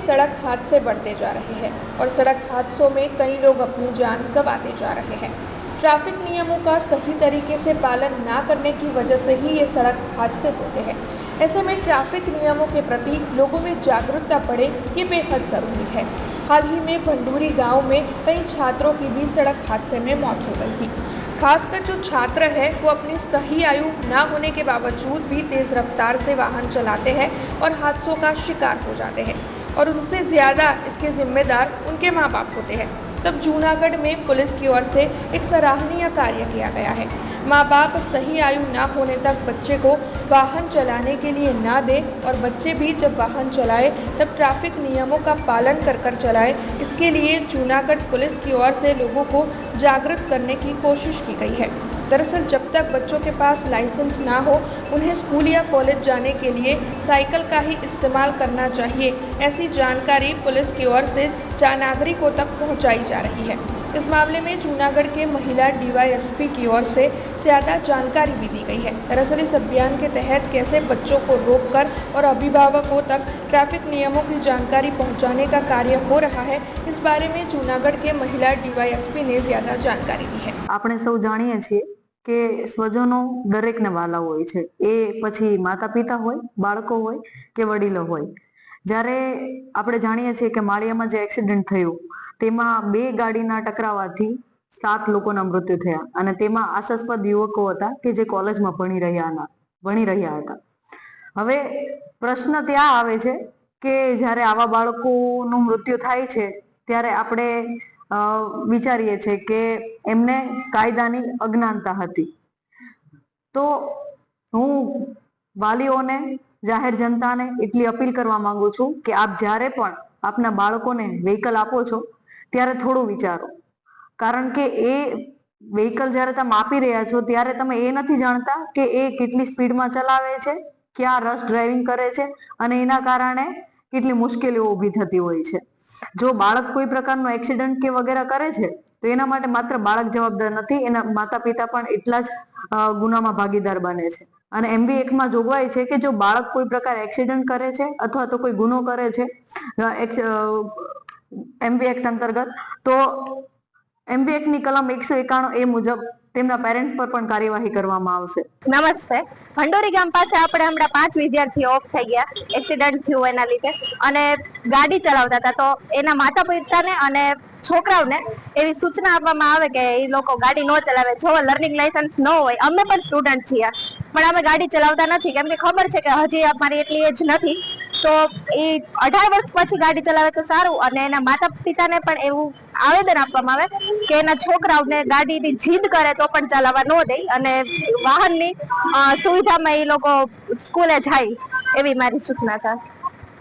सड़क हादसे बढ़ते जा रहे हैं और सड़क हादसों में कई लोग अपनी जान गंवाते जा रहे हैं। ट्रैफिक नियमों का सही तरीके से पालन ना करने की वजह से ही ये सड़क हादसे होते हैं। ऐसे में ट्रैफिक नियमों के प्रति लोगों में जागरूकता बढ़े, ये बेहद ज़रूरी है। हाल ही में भंडूरी गांव में कई छात्रों की भी सड़क हादसे में मौत हो गई थी। खासकर जो छात्र है वो अपनी सही आयु ना होने के बावजूद भी तेज़ रफ्तार से वाहन चलाते हैं और हादसों का शिकार हो जाते हैं और उनसे ज़्यादा इसके जिम्मेदार उनके माँ बाप होते हैं। तब जूनागढ़ में पुलिस की ओर से एक सराहनीय कार्य किया गया है। माँ बाप सही आयु ना होने तक बच्चे को वाहन चलाने के लिए ना दे और बच्चे भी जब वाहन चलाए तब ट्रैफिक नियमों का पालन कर चलाए। इसके लिए जूनागढ़ पुलिस की ओर से लोगों को जागरूक करने की कोशिश की गई है। दरअसल जब तक बच्चों के पास लाइसेंस ना हो उन्हें स्कूल या कॉलेज जाने के लिए साइकिल का ही इस्तेमाल करना चाहिए, ऐसी जानकारी पुलिस की ओर से नागरिकों तक पहुंचाई जा रही है। इस मामले में जूनागढ़ के महिला DYSP की ओर से ज़्यादा जानकारी भी दी गई है। दरअसल इस अभियान के तहत कैसे बच्चों को रोककर और अभिभावकों तक ट्रैफिक नियमों की जानकारी पहुंचाने का कार्य हो रहा है, इस बारे में जूनागढ़ के महिला DYSP ने ज़्यादा जानकारी दी है। આપણે સૌ જાણીએ છીએ કે સ્વજનો દરેકને વાલા હોય છે, એ પછી માતા પિતા હોય, બાળકો હોય કે વડીલો હોય। જ્યારે આપણે જાણીએ છીએ કે માળિયામાં જે એક્સિડન્ટ થયું તેમાં 2 ગાડીના ટકરાવાથી 7 લોકોના મૃત્યુ થયા અને તેમાં આશાસ્પદ યુવકો હતા કે જે કોલેજમાં ભણી રહ્યા હતા। હવે પ્રશ્ન ત્યાં આવે છે કે જ્યારે આવા બાળકોનું મૃત્યુ થાય છે ત્યારે આપણે વિચારીએ છીએ કે એમને કાયદાની અજ્ઞાનતા હતી। તો હું વાલીઓને, જાહેર જનતાને એટલી અપીલ કરવા માંગુ છું કે આપ જ્યારે પણ આપના બાળકોને વ્હીકલ આપો છો ત્યારે થોડું વિચારો, કારણ કે એ વ્હીકલ જ્યારે તમે આપી રહ્યા છો ત્યારે તમે એ નથી જાણતા કે એ કેટલી સ્પીડમાં ચલાવે છે, ક્યાં રશ ડ્રાઇવિંગ કરે છે અને એના કારણે કેટલી મુશ્કેલીઓ ઊભી થતી હોય છે। જો બાળક કોઈ પ્રકારનો એક્સિડન્ટ કે વગેરે કરે છે તો એના માટે માત્ર બાળક જવાબદાર નથી, એના માતા પિતા પણ એટલા જ ગુનામાં ભાગીદાર બને છે। અને MB એક્ટમાં જોગવાઈ છે કે જો બાળક કોઈ પ્રકાર એક્સિડન્ટ કરે છે અથવા તો કોઈ ગુનો કરે છે MB એક્ટ અંતર્ગત, તો MB એક્ટની કલમ 191A મુજબ તેમના પેરેન્ટ્સ પર પણ કાર્યવાહી કરવામાં આવશે। નમસ્તે। ભંડોરી ગામ પાસે આપણે હમણાં 5 વિદ્યાર્થીઓ ઓફ થઈ ગયા એક્સિડન્ટ થયું એના લીધે, અને ગાડી ચલાવતા હતા તો એના માતા પિતાને અને છોકરાઓને એવી સૂચના આપવામાં આવે કે એ લોકો ગાડી ન ચલાવે। જો લર્નિંગ લાયસન્સ ન હોય, અમે પણ સ્ટુડન્ટ છીએ પણ અમે ગાડી ચલાવતા નથી કેમ કે ખબર છે કે હજી અમારી એટલી એજ નથી, તો એ 18 વર્ષ પછી ગાડી ચલાવે તો સારું। અને એના માતા પિતાને પણ એવું આવેદન આપવામાં આવે કે એના છોકરાઓને ગાડીની જીદ કરે તો પણ ચલાવવા ન દે અને વાહનની સુવિધામાં એ લોકો સ્કૂલે જાય, એવી મારી સૂચના છે।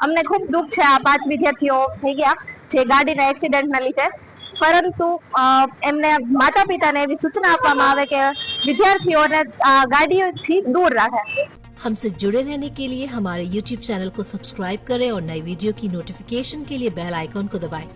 અમને ખૂબ દુઃખ છે આ 5 વિદ્યાર્થીઓ થઈ ગયા જે ગાડીના એક્સિડન્ટના લીધે, પરંતુ એમને માતા પિતાને એવી સૂચના આપવામાં આવે કે વિદ્યાર્થીઓને गाड़ियों दूर रखे। हमसे जुड़े रहने के लिए हमारे YouTube चैनल को सब्सक्राइब करें और नई वीडियो की नोटिफिकेशन के लिए बेल आइकॉन को दबाएं।